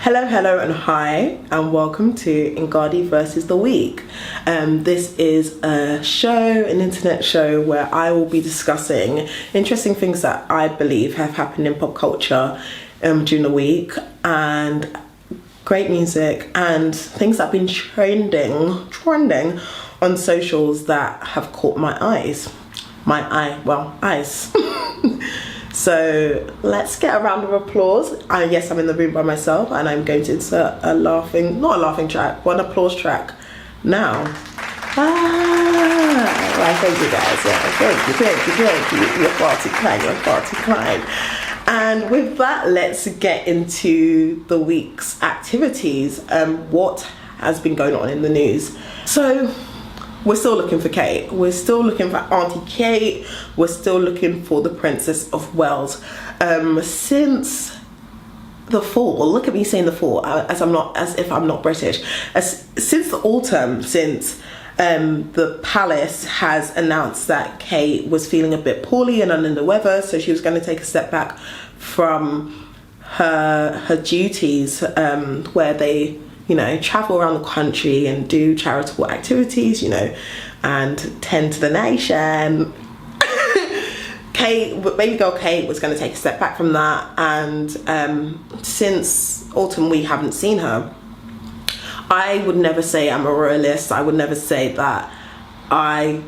Hello, hello, and hi, and welcome to Ngadi versus the Week. This is a show, an internet show, where I will be discussing interesting things that I believe have happened in pop culture during the week, and great music, and things that have been trending on socials that have caught my eyes. Eyes. So let's get a round of applause. Yes, I'm in the room by myself, and I'm going to insert not a laughing track, but an applause track now. Right, thank you guys. Yeah, thank you. You're far too kind. And with that, let's get into the week's activities. What has been going on in the news? So, we're still looking for Kate. We're still looking for Auntie Kate. We're still looking for the Princess of Wales. Since the fall, well, look at me saying the fall, as if I'm not British. Since the autumn, since the palace has announced that Kate was feeling a bit poorly and under the weather, so she was going to take a step back from her duties, where they travel around the country and do charitable activities, and tend to the nation. Baby girl Kate was going to take a step back from that, and since autumn we haven't seen her. I would never say I'm a royalist. I would never say that I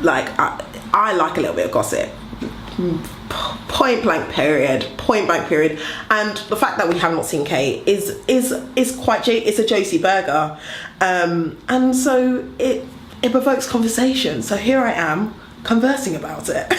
like a little bit of gossip. Point blank period. And the fact that we have not seen Kate is it's a Josie Burger, and so it provokes conversation. So here I am conversing about it.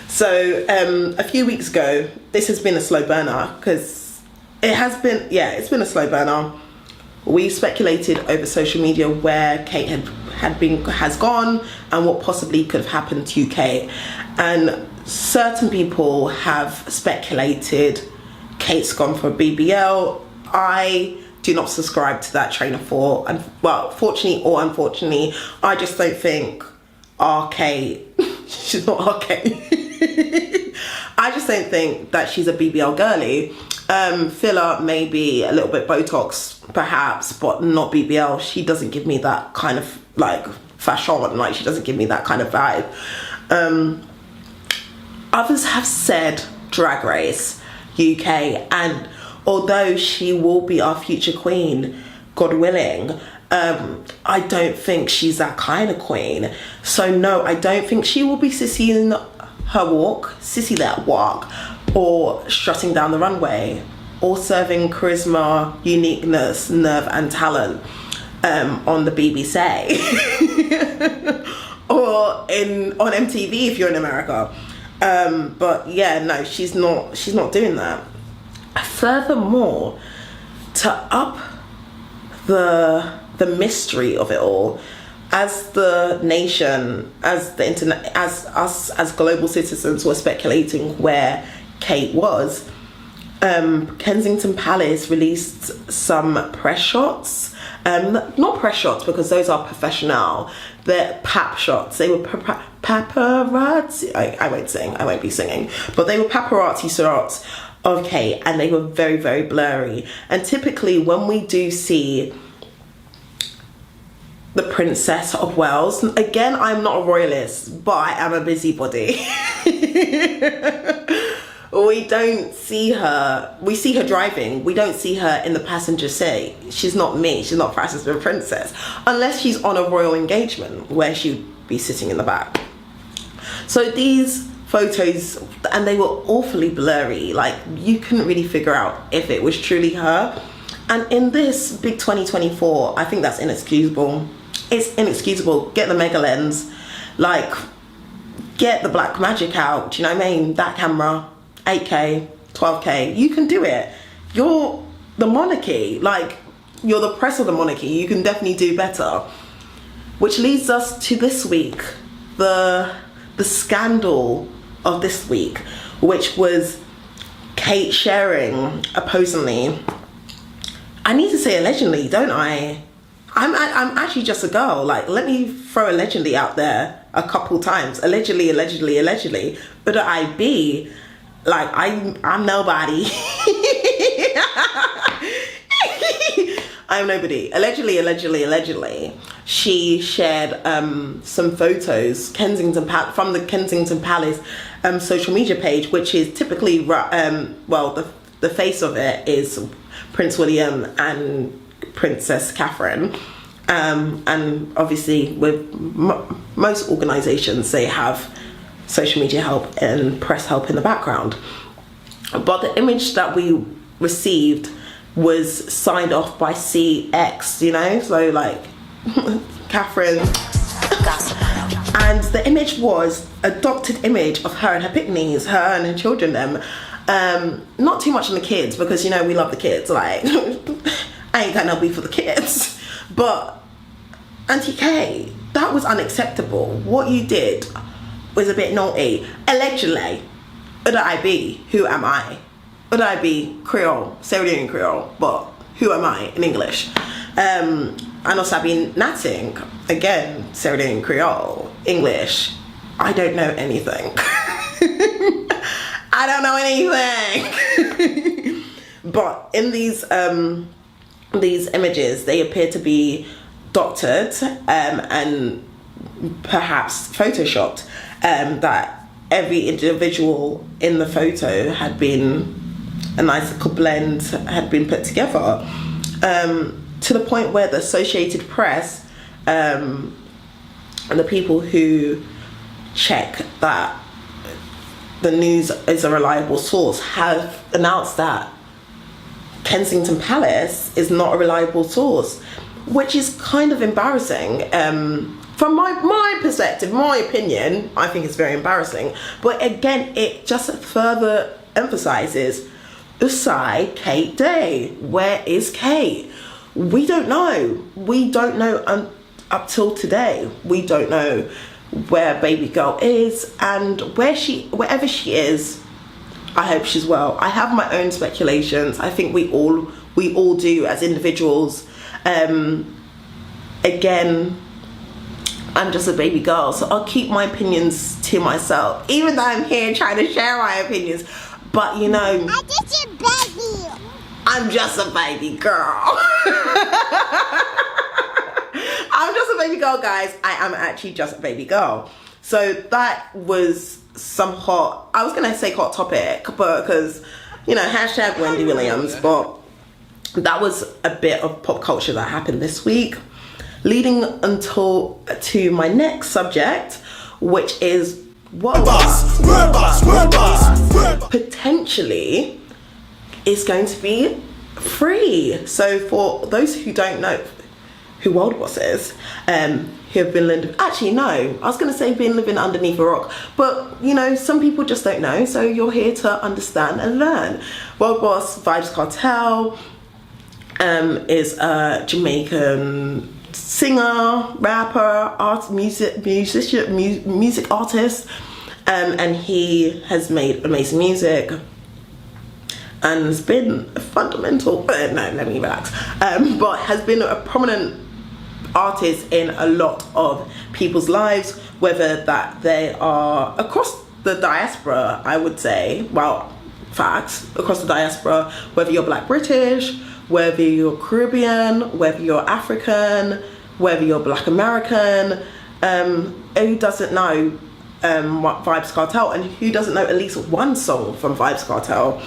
So a few weeks ago, this has been a slow burner, because it's been a slow burner. We speculated over social media where Kate has gone and what possibly could have happened to Kate, and certain people have speculated Kate's gone for a BBL. I do not subscribe to that train of thought, and fortunately or unfortunately, I just don't think our Kate she's not our Kate. I just don't think that she's a BBL girly. Filler, maybe a little bit Botox perhaps, but not BBL. She doesn't give me that kind of fashion, she doesn't give me that kind of vibe. Others have said Drag Race UK, and although she will be our future queen, God willing, I don't think she's that kind of queen. So no, I don't think she will be sissy that walk, or strutting down the runway, or serving charisma, uniqueness, nerve and talent on the BBC or on MTV if you're in America. But yeah, no, she's not doing that. Furthermore, to up the mystery of it all, as the nation, as the internet, as us as global citizens were speculating where Kate was, Kensington Palace released some press shots. Not press shots, because those are professional. They're pap shots. They were paparazzi. I won't be singing. But they were paparazzi shots of Kate, and they were very, very blurry. And typically when we do see the Princess of Wales, again, I'm not a royalist, but I am a busybody. We don't see her. We see her driving. We don't see her in the passenger seat. She's not me. She's not Frances the Princess, unless she's on a royal engagement where she'd be sitting in the back. So these photos, and they were awfully blurry. You couldn't really figure out if it was truly her. And in this big 2024, I think that's inexcusable. It's inexcusable. Get the mega lens, get the black magic out. Do you know what I mean? That camera. 8K, 12K, you can do it. You're the monarchy, you're the press of the monarchy. You can definitely do better. Which leads us to this week, the scandal of this week, which was Kate sharing, supposedly, I need to say allegedly, don't I? I'm actually just a girl. Let me throw allegedly out there a couple times. Allegedly. But I be I'm nobody. I'm nobody. Allegedly, she shared some photos from the Kensington Palace social media page, which is typically, the face of it is Prince William and Princess Catherine. And obviously with most organisations, they have social media help and press help in the background. But the image that we received was signed off by CX, you know, so like Catherine. And the image was a doctored image of her and her picnics, her and her children, not too much on the kids, because, you know, we love the kids, like I ain't got no beef for the kids. But Auntie K, that was unacceptable. What you did was a bit naughty. Allegedly, would I be? Who am I? Would I be Creole, Sierra Leone Creole, but who am I in English? And also I've been natting, again, Sierra Leone Creole, English. I don't know anything. I don't know anything. But in these images, they appear to be doctored and perhaps photoshopped, that every individual in the photo had been, a nice little blend had been put together, to the point where the Associated Press and the people who check that the news is a reliable source have announced that Kensington Palace is not a reliable source, which is kind of embarrassing. From my perspective, my opinion, I think it's very embarrassing. But again, it just further emphasizes Usai Kate Day. Where is Kate? We don't know. We don't know up till today. We don't know where baby girl is, and wherever she is, I hope she's well. I have my own speculations. I think we all do as individuals. Again, I'm just a baby girl, so I'll keep my opinions to myself, even though I'm here trying to share my opinions. But you know, I'm just a baby. I'm just a baby girl. I'm just a baby girl, guys. I am actually just a baby girl. So that was some I was gonna say hot topic, but because, you know, hashtag Wendy Williams, but that was a bit of pop culture that happened this week, leading to my next subject, which is potentially is going to be free. So for those who don't know who World Boss is, who have been living, actually no, I was going to say been living underneath a rock, but you know, some people just don't know, so you're here to understand and learn. World Boss, Vbyz Kartle, is a Jamaican singer, rapper, music artist, and he has made amazing music and has been a fundamental, no, let me relax, but has been a prominent artist in a lot of people's lives, whether that they are across the diaspora, I would say, well, facts, across the diaspora, whether you're Black British, whether you're Caribbean, whether you're African, whether you're Black American, who doesn't know what Vbyz Kartle, and who doesn't know at least one song from Vbyz Kartle.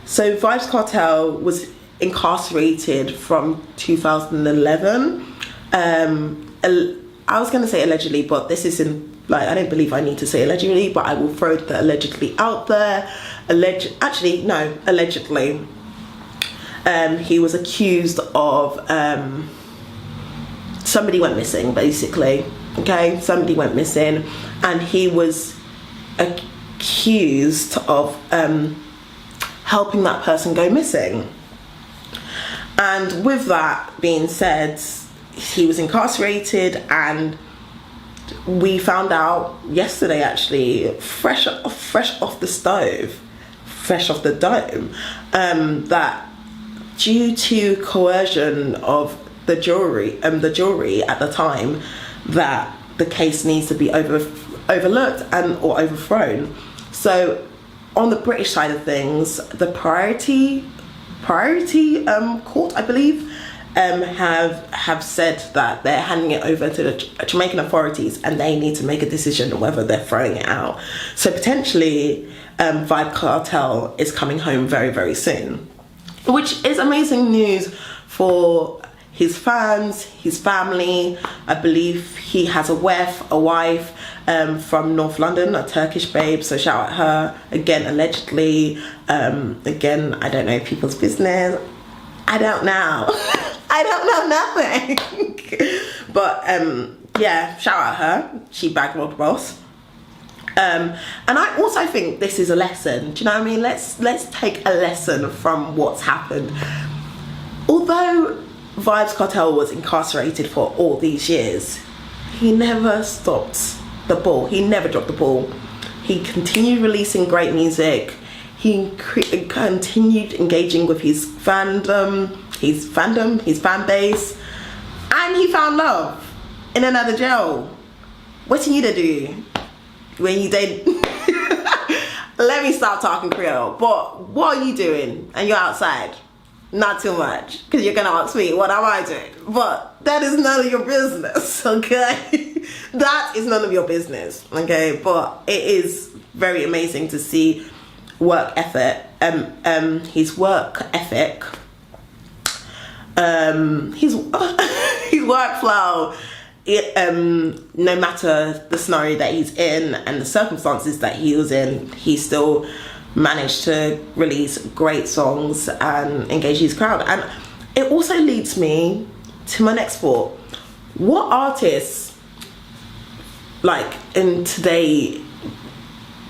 So Vbyz Kartle was incarcerated from 2011. I was going to say allegedly, but this isn't, like, I don't believe I need to say allegedly, but I will throw the allegedly out there. Allegedly. He was accused of, somebody went missing, basically. Okay, somebody went missing, and he was accused of helping that person go missing. And with that being said, he was incarcerated, and we found out yesterday, actually, fresh off the stove, fresh off the dome, that due to coercion of the jury at the time, that the case needs to be overlooked or overthrown. So on the British side of things, the priority Priority Court, I believe, have said that they're handing it over to the Jamaican authorities, and they need to make a decision on whether they're throwing it out. So potentially Vbyz Kartle is coming home very, very soon, which is amazing news for his fans, his family. I believe he has a wife from North London, a Turkish babe, so shout out her. Again, allegedly, again, I don't know people's business. I don't know. I don't know nothing. But yeah, shout out her. She bagged World Boss. And I also think this is a lesson. Do you know what I mean? Let's take a lesson from what's happened. Although Vbyz Kartle was incarcerated for all these years, he never stopped the ball. He never dropped the ball. He continued releasing great music. He continued engaging with his fandom, his fan base, and he found love in another jail. What you need to do when you did? Let me stop talking Creole. But what are you doing? And you're outside. Not too much, because you're gonna ask me what am I doing, but that is none of your business, okay? That is none of your business, okay? But it is very amazing to see work ethic, his work ethic, his workflow. No matter the scenario that he's in and the circumstances that he was in, he still managed to release great songs and engage his crowd. And it also leads me to my next thought. What artists, like in today,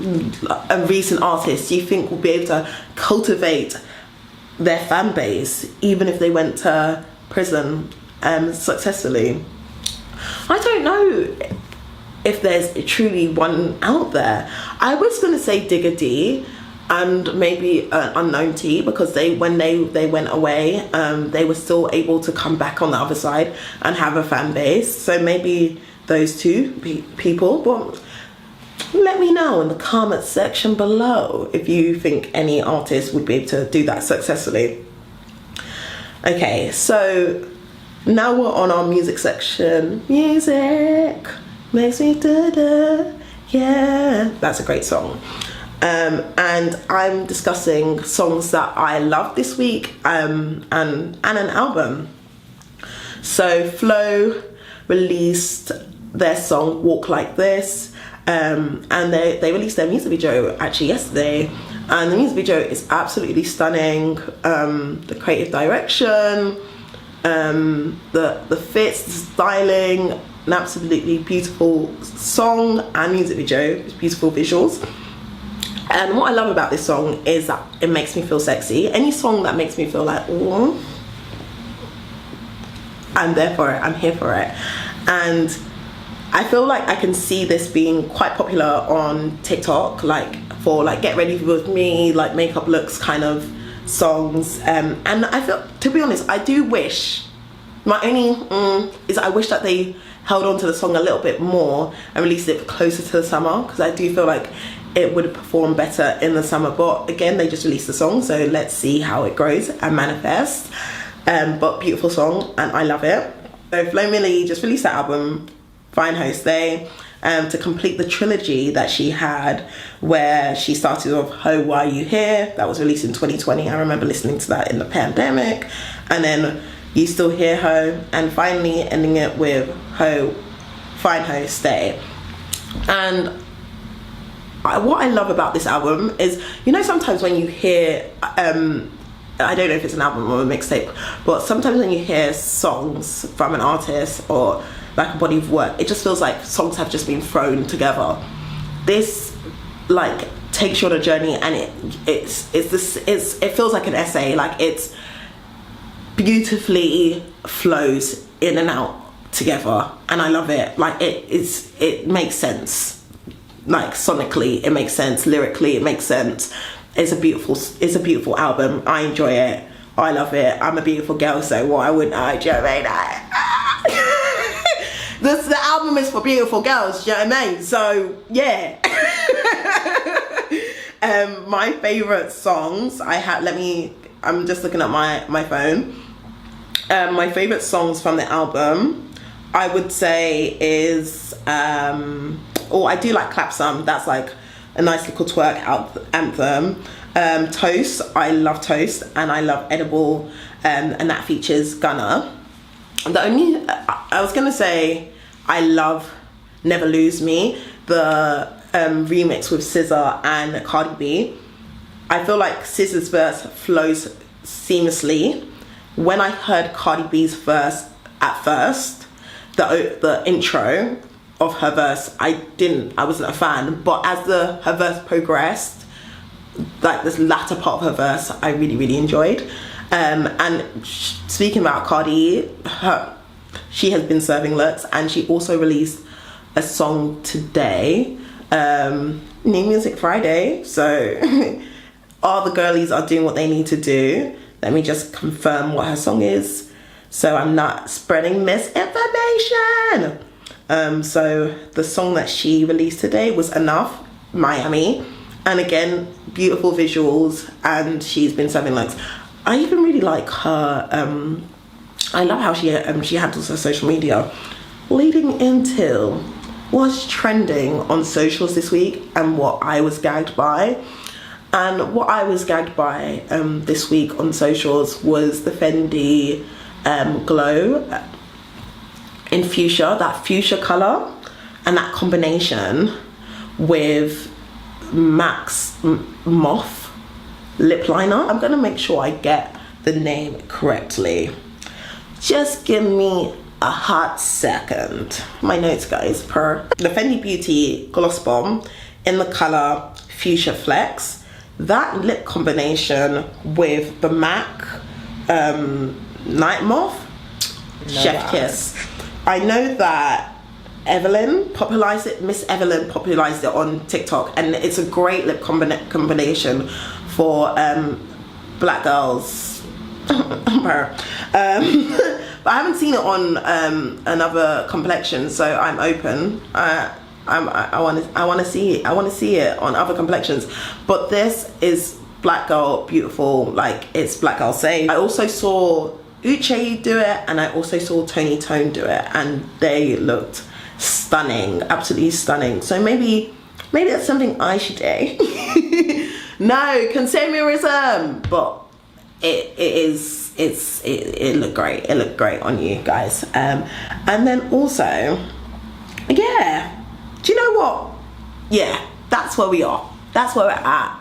recent artists, do you think will be able to cultivate their fan base even if they went to prison successfully? I don't know if there's truly one out there. I was going to say Digga D and maybe Unknown T, because when they went away, they were still able to come back on the other side and have a fan base. So maybe those two people. But let me know in the comment section below if you think any artist would be able to do that successfully. Okay, so now we're on our music section. Music makes me da-da, yeah. That's a great song. And I'm discussing songs that I love this week and an album. So Flo released their song Walk Like This, and they released their music video actually yesterday, and the music video is absolutely stunning. The creative direction, the fits, the styling, an absolutely beautiful song and music video. It's beautiful visuals. And what I love about this song is that it makes me feel sexy. Any song that makes me feel like, ooh, I'm there for it, I'm here for it. And I feel like I can see this being quite popular on TikTok, like for like get ready with me, like makeup looks kind of songs. And I feel, to be honest, I do wish, my only is I wish that they held on to the song a little bit more and released it closer to the summer, because I do feel like it would perform better in the summer. But again, they just released the song, so let's see how it grows and manifests. But beautiful song, and I love it. So Flomilli just released that album, Fine Host Day, to complete the trilogy that she had, where she started with Ho, Why You Here? That was released in 2020. I remember listening to that in the pandemic. And then You Still Hear Ho, and finally ending it with Ho, Fine Host Day. And what I love about this album is, you know, sometimes when you hear, I don't know if it's an album or a mixtape, but sometimes when you hear songs from an artist or like a body of work, it just feels like songs have just been thrown together. This like takes you on a journey, and it feels like an essay. Like it's beautifully flows in and out together, and I love it. Like it makes sense. Like sonically it makes sense, lyrically it makes sense. It's a beautiful album. I enjoy it, I love it. I'm a beautiful girl, so why wouldn't I? Do you know what I mean? The album is for beautiful girls, do you know what I mean? So yeah. My favorite songs I had, let me I'm just looking at my phone. My favorite songs from the album, I would say, is I do like Clap Some. That's like a nice little twerk anthem. Toast, I love Toast, and I love Edible, and that features Gunna. I was gonna say I love Never Lose Me, the remix with SZA and Cardi B. I feel like SZA's verse flows seamlessly. When I heard Cardi B's verse at first, the intro of her verse, I wasn't a fan, but as her verse progressed, like this latter part of her verse, I really, really enjoyed. And speaking about Cardi, she has been serving looks, and she also released a song today, New Music Friday. So all the girlies are doing what they need to do. Let me just confirm what her song is, so I'm not spreading misinformation. So the song that she released today was Enough, Miami. And again, beautiful visuals, and she's been serving looks. I even really like her, I love how she handles her social media. Leading into what's trending on socials this week and what I was gagged by. And what I was gagged by this week on socials was the Fendi Glow in fuchsia, that fuchsia colour, and that combination with MAC's Moth lip liner. I'm gonna make sure I get the name correctly. Just give me a hot second. My notes, guys. The Fendi Beauty Gloss Bomb in the colour Fuchsia Flex. That lip combination with the MAC Night Moth, chef kiss. I know that Miss Evelyn popularized it on TikTok, and it's a great lip combination for black girls. But I haven't seen it on another complexion, so I'm open. I want to see it. I want to see it on other complexions. But this is black girl beautiful, like it's black girl safe. I also saw Uche do it, and I also saw Tony Tone do it, and they looked stunning, absolutely stunning. So maybe that's something I should do. No consumerism, but it looked great. It looked great on you guys. And then also, yeah. Do you know what? Yeah, that's where we are. That's where we're at.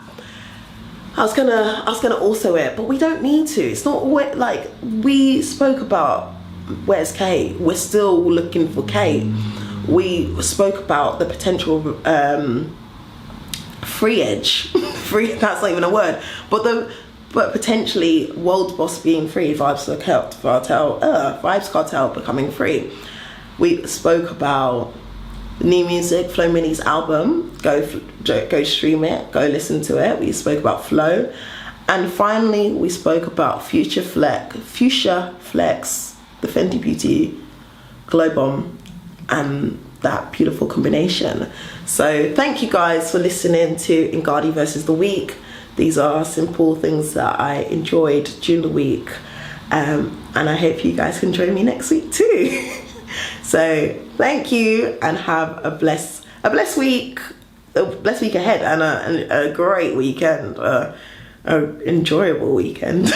I was gonna also it, but we don't need to. It's not like we spoke about where's Kate. We're still looking for Kate. We spoke about the potential free edge. Free, that's not even a word. But potentially world boss being free, Vbyz Kartle becoming free. We spoke about new music, Flomilli's album. Go stream it, go listen to it. We spoke about Flow, and finally we spoke about Fuchsia Flex, the Fenty Beauty Glow Bomb, and that beautiful combination. So thank you guys for listening to Ngadi versus the Week. These are simple things that I enjoyed during the week, and I hope you guys can join me next week too. So thank you, and have a blessed week ahead, and a great weekend, an enjoyable weekend.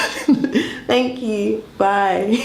Thank you. Bye.